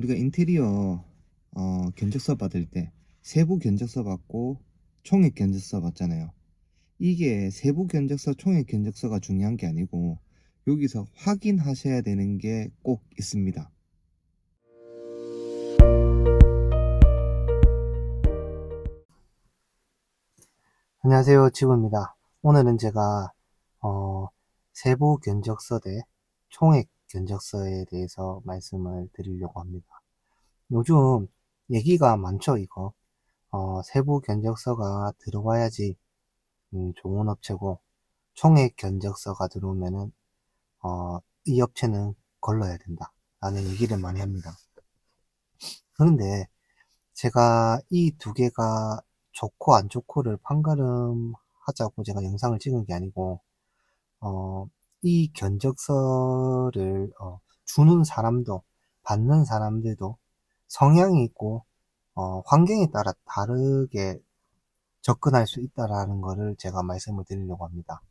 우리가 인테리어 견적서 받을 때 세부 견적서 받고 총액 견적서 받잖아요. 이게 세부 견적서, 총액 견적서가 중요한 게 아니고 여기서 확인하셔야 되는 게 꼭 있습니다. 안녕하세요, 지구입니다. 오늘은 제가 어, 세부 견적서 대 총액 견적서에 대해서 말씀을 드리려고 합니다. 요즘 얘기가 많죠, 이거. 세부 견적서가 들어와야지 좋은 업체고, 총액 견적서가 들어오면은 이 업체는 걸러야 된다 라는 얘기를 많이 합니다. 그런데 제가 이 두 개가 좋고 안 좋고를 판가름하자고 제가 영상을 찍은 게 아니고, 어, 이 견적서를 주는 사람도 받는 사람들도 성향이 있고 환경에 따라 다르게 접근할 수 있다라는 거를 제가 말씀을 드리려고 합니다.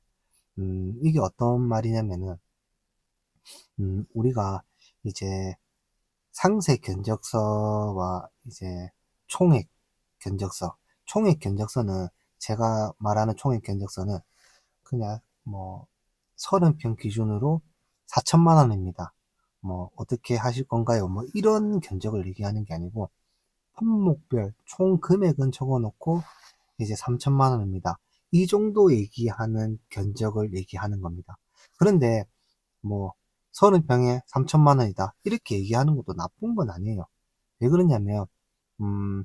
이게 어떤 말이냐면은 우리가 이제 상세 견적서와 이제 총액 견적서, 총액 견적서는 제가 말하는 총액 견적서는 그냥 뭐 30평 기준으로 4천만 원입니다. 뭐 어떻게 하실 건가요? 뭐 이런 견적을 얘기하는 게 아니고 품목별 총 금액은 적어 놓고 이제 3천만 원입니다. 이 정도 얘기하는 견적을 얘기하는 겁니다. 그런데 뭐 30평에 3천만 원이다 이렇게 얘기하는 것도 나쁜 건 아니에요. 왜 그러냐면 음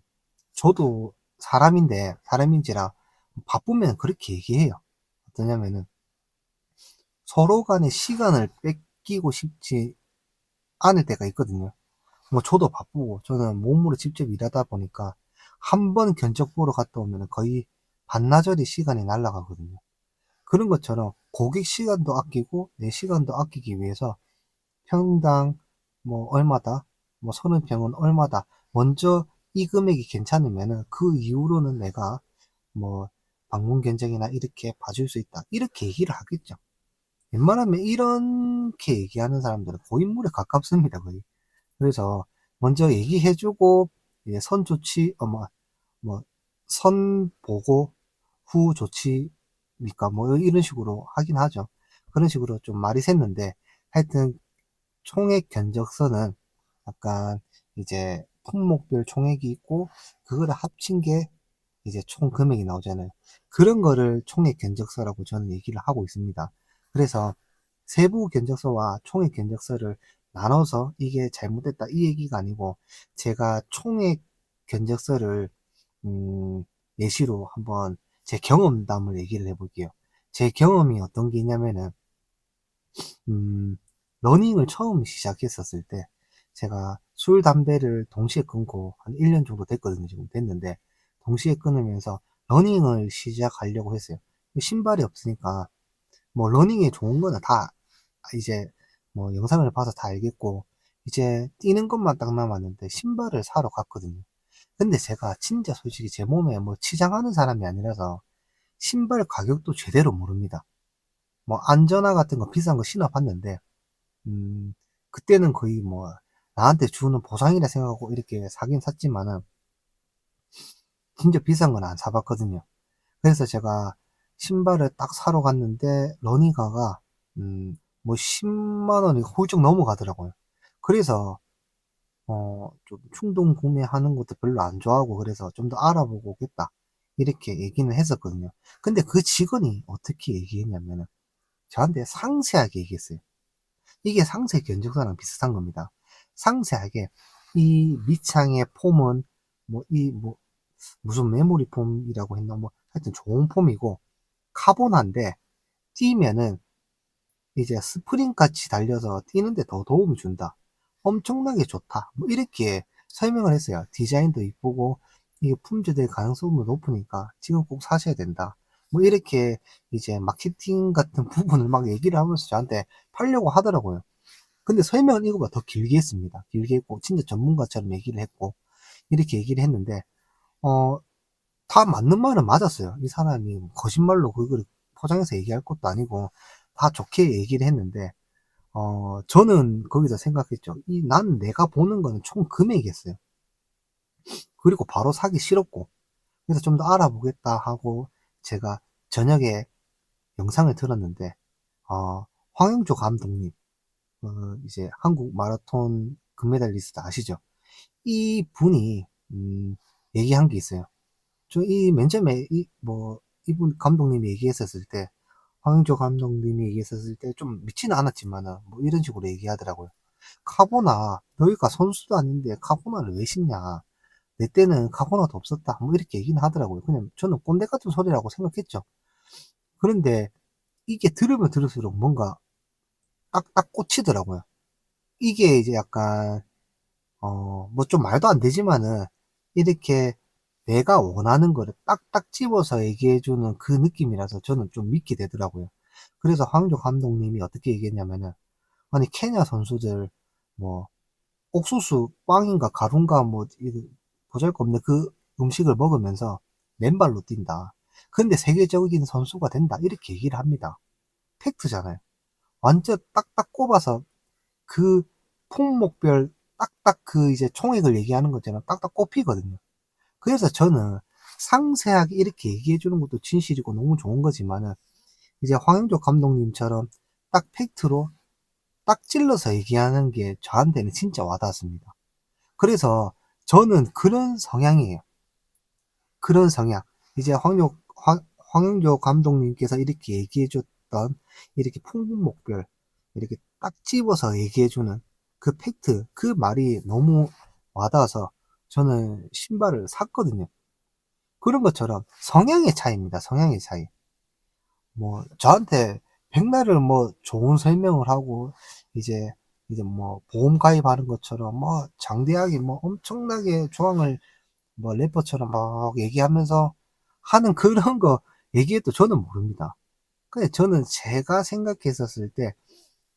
저도 사람인지라 바쁘면 그렇게 얘기해요. 어떠냐면은 서로 간의 시간을 뺏기고 싶지 않을 때가 있거든요. 뭐 저도 바쁘고 저는 몸으로 직접 일하다 보니까 한 번 견적 보러 갔다 오면 거의 반나절이 시간이 날아가거든요. 그런 것처럼 고객 시간도 아끼고 내 시간도 아끼기 위해서 평당 뭐 얼마다, 뭐 30평은 얼마다, 먼저 이 금액이 괜찮으면은 그 이후로는 내가 뭐 방문 견적이나 이렇게 봐줄 수 있다 이렇게 얘기를 하겠죠. 웬만하면 이렇게 얘기하는 사람들은 고인물에 가깝습니다, 거의. 그래서 먼저 얘기해주고, 이제 선 조치, 뭐, 선 보고 후 조치니까 뭐 이런 식으로 하긴 하죠. 그런 식으로 좀 말이 샜는데, 하여튼 총액 견적서는 약간 이제 품목별 총액이 있고, 그거를 합친 게 이제 총 금액이 나오잖아요. 그런 거를 총액 견적서라고 저는 얘기를 하고 있습니다. 그래서 세부 견적서와 총액 견적서를 나눠서 이게 잘못됐다 이 얘기가 아니고, 제가 총액 견적서를 예시로 한번 제 경험담을 얘기를 해볼게요. 제 경험이 어떤 게 있냐면은 러닝을 처음 시작했었을 때 제가 술, 담배를 동시에 끊고 한 1년 정도 됐거든요. 지금 됐는데 동시에 끊으면서 러닝을 시작하려고 했어요. 신발이 없으니까 뭐 러닝에 좋은 거는 다 이제 뭐 영상을 봐서 다 알겠고 이제 뛰는 것만 딱 남았는데 신발을 사러 갔거든요. 근데 제가 진짜 솔직히 제 몸에 뭐 치장하는 사람이 아니라서 신발 가격도 제대로 모릅니다. 뭐 안전화 같은 거 비싼 거 신어봤는데 음, 그때는 거의 뭐, 나한테 주는 보상이라 생각하고 이렇게 사긴 샀지만은, 진짜 비싼 건 안 사봤거든요. 그래서 제가 신발을 딱 사러 갔는데, 러닝화가, 뭐 10만 원이 훌쩍 넘어가더라고요. 그래서, 좀 충동 구매하는 것도 별로 안 좋아하고, 그래서 좀 더 알아보고 오겠다. 이렇게 얘기는 했었거든요. 근데 그 직원이 어떻게 얘기했냐면은, 저한테 상세하게 얘기했어요. 이게 상세 견적서랑 비슷한 겁니다. 상세하게 이 밑창의 폼은 뭐 무슨 메모리 폼이라고 했나 뭐 하여튼 좋은 폼이고 카본한데 뛰면은 이제 스프링 같이 달려서 뛰는데 더 도움을 준다. 엄청나게 좋다. 뭐 이렇게 설명을 했어요. 디자인도 이쁘고 이게 품질될 가능성도 높으니까 지금 꼭 사셔야 된다. 뭐 이렇게 이제 마케팅 같은 부분을 막 얘기를 하면서 저한테 팔려고 하더라고요. 근데 설명은 이거보다 더 길게 했습니다. 길게 했고, 진짜 전문가처럼 얘기를 했고, 이렇게 얘기를 했는데, 어, 다 맞는 말은 맞았어요. 이 사람이 거짓말로 그걸 포장해서 얘기할 것도 아니고, 다 좋게 얘기를 했는데, 저는 거기서 생각했죠. 난 내가 보는 거는 총 금액이었어요. 그리고 바로 사기 싫었고, 그래서 좀 더 알아보겠다 하고 제가 저녁에 영상을 들었는데, 황영조 감독님, 이제 한국 마라톤 금메달리스트 아시죠? 이 분이, 얘기한 게 있어요. 맨 처음에, 이분 감독님이 얘기했었을 때, 황영조 감독님이 얘기했었을 때 좀 믿지는 않았지만은, 뭐 이런 식으로 얘기하더라고요. 카보나, 너희가 선수도 아닌데 카보나를 왜 신냐? 내 때는 카보나도 없었다. 뭐 이렇게 얘기는 하더라고요. 그냥 저는 꼰대 같은 소리라고 생각했죠. 그런데 이게 들으면 들을수록 뭔가 딱딱 꽂히더라고요. 이게 이제 약간, 뭐 좀 말도 안 되지만은, 이렇게 내가 원하는 거를 딱딱 집어서 얘기해주는 그 느낌이라서 저는 좀 믿게 되더라고요. 그래서 황조 감독님이 어떻게 얘기했냐면은, 아니, 케냐 선수들, 뭐, 옥수수, 빵인가 가루인가, 뭐, 보잘것없는 그 음식을 먹으면서 맨발로 뛴다. 근데 세계적인 선수가 된다. 이렇게 얘기를 합니다. 팩트잖아요. 완전 딱딱 꼽아서 그 품목별 딱딱 그 이제 총액을 얘기하는 것처럼 딱딱 꼽히거든요. 그래서 저는 상세하게 이렇게 얘기해 주는 것도 진실이고 너무 좋은 거지만은 이제 황영조 감독님처럼 딱 팩트로 딱 찔러서 얘기하는 게 저한테는 진짜 와닿았습니다. 그래서 저는 그런 성향이에요. 그런 성향. 이제 황영조 감독님께서 이렇게 얘기해 줬던 이렇게 품목별 이렇게 딱 집어서 얘기해 주는 그 팩트, 그 말이 너무 와닿아서 저는 신발을 샀거든요. 그런 것처럼 성향의 차이입니다. 성향의 차이. 뭐 저한테 백날을 뭐 좋은 설명을 하고 이제 뭐 보험 가입하는 것처럼 뭐 장대하게 뭐 엄청나게 조항을 뭐 래퍼처럼 막 얘기하면서 하는 그런 거 얘기해도 저는 모릅니다. 근데 저는 제가 생각했었을 때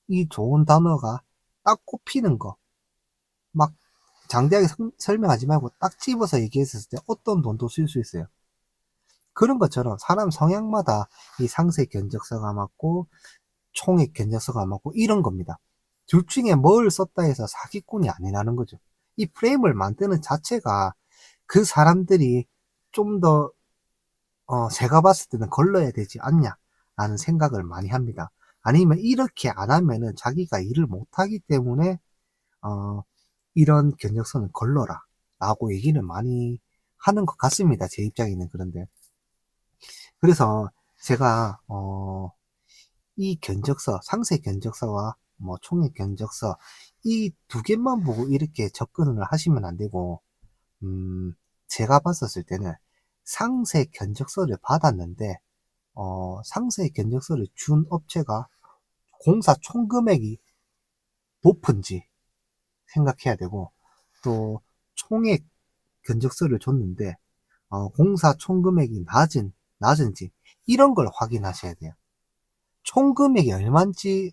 이 좋은 단어가 딱 꼽히는 거, 막 장대하게 설명하지 말고 딱 집어서 얘기했을 때 어떤 돈도 쓸 수 있어요. 그런 것처럼 사람 성향마다 이 상세 견적서가 맞고 총액 견적서가 맞고 이런 겁니다. 둘 중에 뭘 썼다 해서 사기꾼이 아니라는 거죠. 이 프레임을 만드는 자체가 그 사람들이 좀 더, 제가 봤을 때는 걸러야 되지 않냐, 라는 생각을 많이 합니다. 아니면 이렇게 안 하면은 자기가 일을 못하기 때문에, 어, 이런 견적서는 걸러라, 라고 얘기를 많이 하는 것 같습니다. 제 입장에는 그런데. 그래서 제가, 이 견적서, 상세 견적서와 뭐 총액 견적서, 이 두 개만 보고 이렇게 접근을 하시면 안 되고, 음, 제가 봤었을 때는 상세 견적서를 받았는데, 상세 견적서를 준 업체가 공사 총 금액이 높은지 생각해야 되고, 또 총액 견적서를 줬는데, 공사 총 금액이 낮은지, 이런 걸 확인하셔야 돼요. 총 금액이 얼마인지,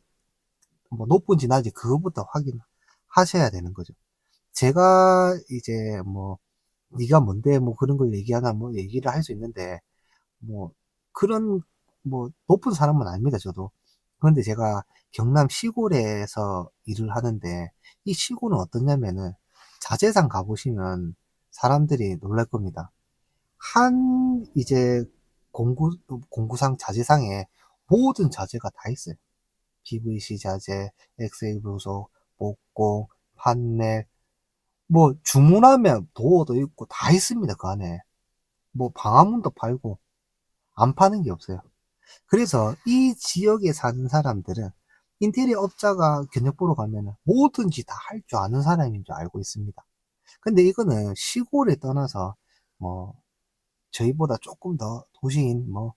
뭐 높은지 낮은지, 그거부터 확인하셔야 되는 거죠. 제가 이제 뭐, 네가 뭔데 뭐 그런 걸 얘기하나 뭐 얘기를 할 수 있는데, 뭐 그런 뭐 높은 사람은 아닙니다 저도. 그런데 제가 경남 시골에서 일을 하는데 이 시골은 어떠냐면은 자재상 가보시면 사람들이 놀랄 겁니다. 한 이제 공구상 자재상에 모든 자재가 다 있어요. PVC 자재, 엑셀 부속, 목공, 판넬, 뭐 주문하면 도어도 있고 다 있습니다 그 안에. 뭐 방화문도 팔고 안 파는 게 없어요. 그래서 이 지역에 사는 사람들은 인테리어 업자가 견적 보러 가면 뭐든지 다 할 줄 아는 사람인 줄 알고 있습니다. 근데 이거는 시골에 떠나서 뭐 저희보다 조금 더 도시인 뭐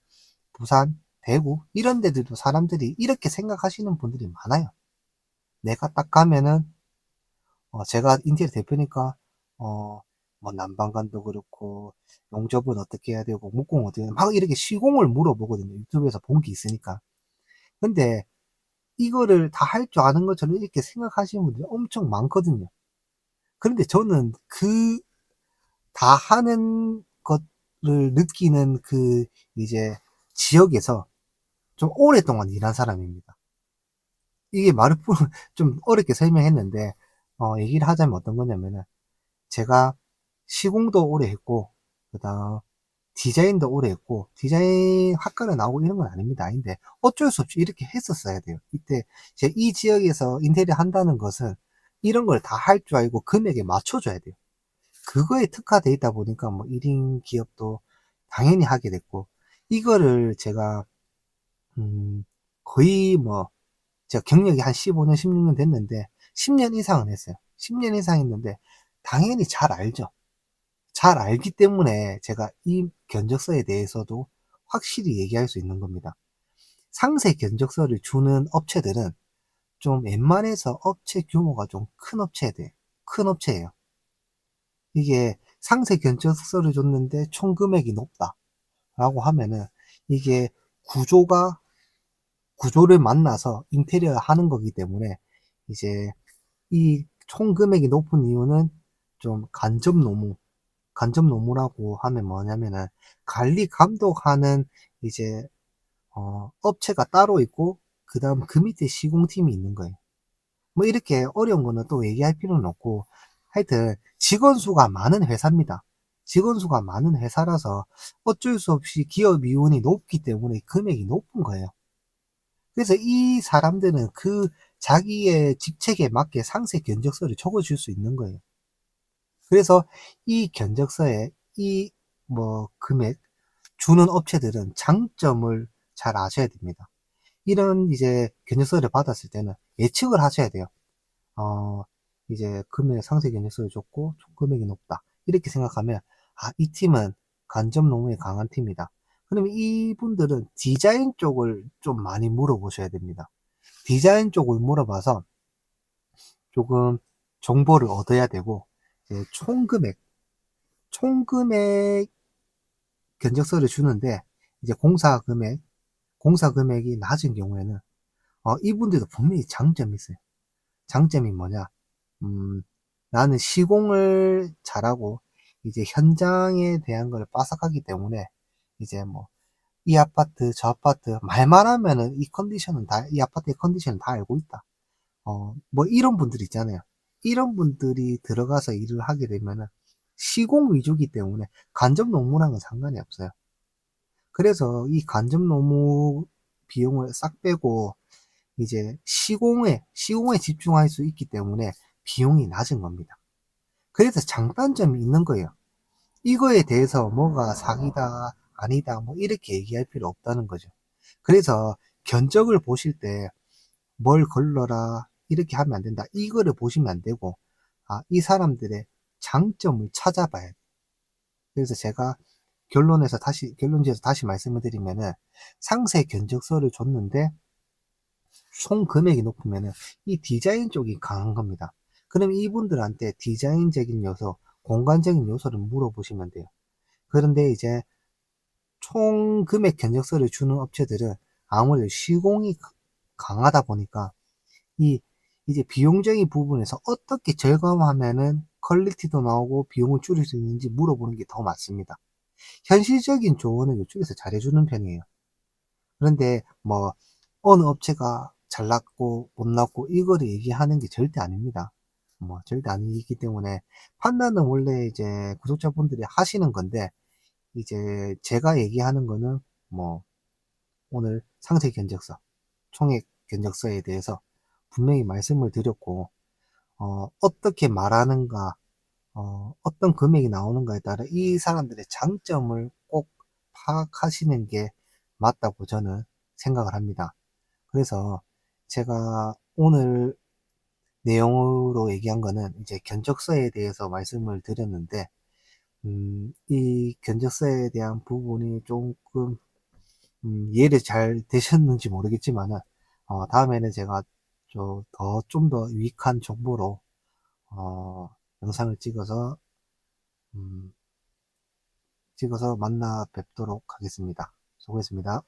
부산, 대구 이런 데들도 사람들이 이렇게 생각하시는 분들이 많아요. 내가 딱 가면은 제가 인테리어 대표니까 뭐 난방관도 그렇고 용접은 어떻게 해야 되고 목공 어떻게 해야 되고 막 이렇게 시공을 물어보거든요. 유튜브에서 본 게 있으니까. 근데 이거를 다 할 줄 아는 것처럼 이렇게 생각하시는 분들이 엄청 많거든요. 그런데 저는 그 다 하는 것을 느끼는 그 이제 지역에서 좀 오랫동안 일한 사람입니다. 이게 말을 좀 어렵게 설명했는데, 얘기를 하자면 어떤 거냐면은, 제가 시공도 오래 했고, 그 다음, 디자인도 오래 했고, 디자인 학과를 나오고 이런 건 아닙니다. 아닌데, 어쩔 수 없이 이렇게 했었어야 돼요. 이때, 이제 이 지역에서 인테리어 한다는 것은 이런 걸 다 할 줄 알고 금액에 맞춰줘야 돼요. 그거에 특화돼 있다 보니까 뭐 1인 기업도 당연히 하게 됐고, 이거를 제가, 음, 거의 뭐, 제가 경력이 한 15년, 16년 됐는데, 10년 이상은 했어요. 10년 이상 했는데, 당연히 잘 알죠. 잘 알기 때문에 제가 이 견적서에 대해서도 확실히 얘기할 수 있는 겁니다. 상세 견적서를 주는 업체들은 좀 웬만해서 업체 규모가 좀 큰 업체들, 큰 업체예요. 이게 상세 견적서를 줬는데 총 금액이 높다라고 하면은 이게 구조가 구조를 만나서 인테리어 하는 거기 때문에 이제 이 총 금액이 높은 이유는 좀 간접 노무라고 하면 뭐냐면은 관리 감독하는 이제 업체가 따로 있고 그다음 그 밑에 시공팀이 있는 거예요. 뭐 이렇게 어려운 거는 또 얘기할 필요는 없고 하여튼 직원 수가 많은 회사입니다. 직원 수가 많은 회사라서 어쩔 수 없이 기업 이윤이 높기 때문에 금액이 높은 거예요. 그래서 이 사람들은 그 자기의 직책에 맞게 상세 견적서를 적어줄 수 있는 거예요. 그래서 이 견적서에 이 뭐 금액 주는 업체들은 장점을 잘 아셔야 됩니다. 이런 이제 견적서를 받았을 때는 예측을 하셔야 돼요. 어, 이제 금액 상세 견적서를 줬고 총 금액이 높다. 이렇게 생각하면 아, 이 팀은 간접 노무에 강한 팀이다. 그러면 이분들은 디자인 쪽을 좀 많이 물어보셔야 됩니다. 디자인 쪽을 물어봐서 조금 정보를 얻어야 되고 이제 총금액 견적서를 주는데 이제 공사 금액이 낮은 경우에는 이분들도 분명히 장점이 있어요. 장점이 뭐냐? 음, 나는 시공을 잘하고 이제 현장에 대한 걸 빠삭하기 때문에 이제 뭐 이 아파트 저 아파트 말만 하면은 이 아파트의 컨디션은 다 알고 있다. 뭐 이런 분들 있잖아요. 이런 분들이 들어가서 일을 하게 되면은 시공 위주기 때문에 간접 노무랑은 상관이 없어요. 그래서 이 간접 노무 비용을 싹 빼고 이제 시공에 집중할 수 있기 때문에 비용이 낮은 겁니다. 그래서 장단점이 있는 거예요. 이거에 대해서 뭐가 사기다, 아니다, 뭐 이렇게 얘기할 필요 없다는 거죠. 그래서 견적을 보실 때 뭘 걸러라, 이렇게 하면 안 된다. 이거를 보시면 안 되고, 아, 이 사람들의 장점을 찾아봐야 돼요. 그래서 제가 결론지어서 다시 말씀을 드리면은 상세 견적서를 줬는데 총 금액이 높으면은 이 디자인 쪽이 강한 겁니다. 그럼 이분들한테 디자인적인 요소, 공간적인 요소를 물어보시면 돼요. 그런데 이제 총 금액 견적서를 주는 업체들은 아무래도 시공이 강하다 보니까 이 이제 비용적인 부분에서 어떻게 절감하면은 퀄리티도 나오고 비용을 줄일 수 있는지 물어보는 게 더 맞습니다. 현실적인 조언은 이쪽에서 잘해주는 편이에요. 그런데 뭐 어느 업체가 잘났고 못났고 이거를 얘기하는 게 절대 아닙니다. 뭐 절대 아니기 때문에 판단은 원래 이제 구독자분들이 하시는 건데 이제 제가 얘기하는 거는 뭐 오늘 상세 견적서, 총액 견적서에 대해서 분명히 말씀을 드렸고 어떻게 말하는가, 어떤 금액이 나오는가에 따라 이 사람들의 장점을 꼭 파악하시는 게 맞다고 저는 생각을 합니다. 그래서 제가 오늘 내용으로 얘기한 거는 이제 견적서에 대해서 말씀을 드렸는데, 이 견적서에 대한 부분이 조금, 이해를 잘 되셨는지 모르겠지만은, 다음에는 제가 좀 더 유익한 정보로, 영상을 음, 찍어서 만나 뵙도록 하겠습니다. 수고했습니다.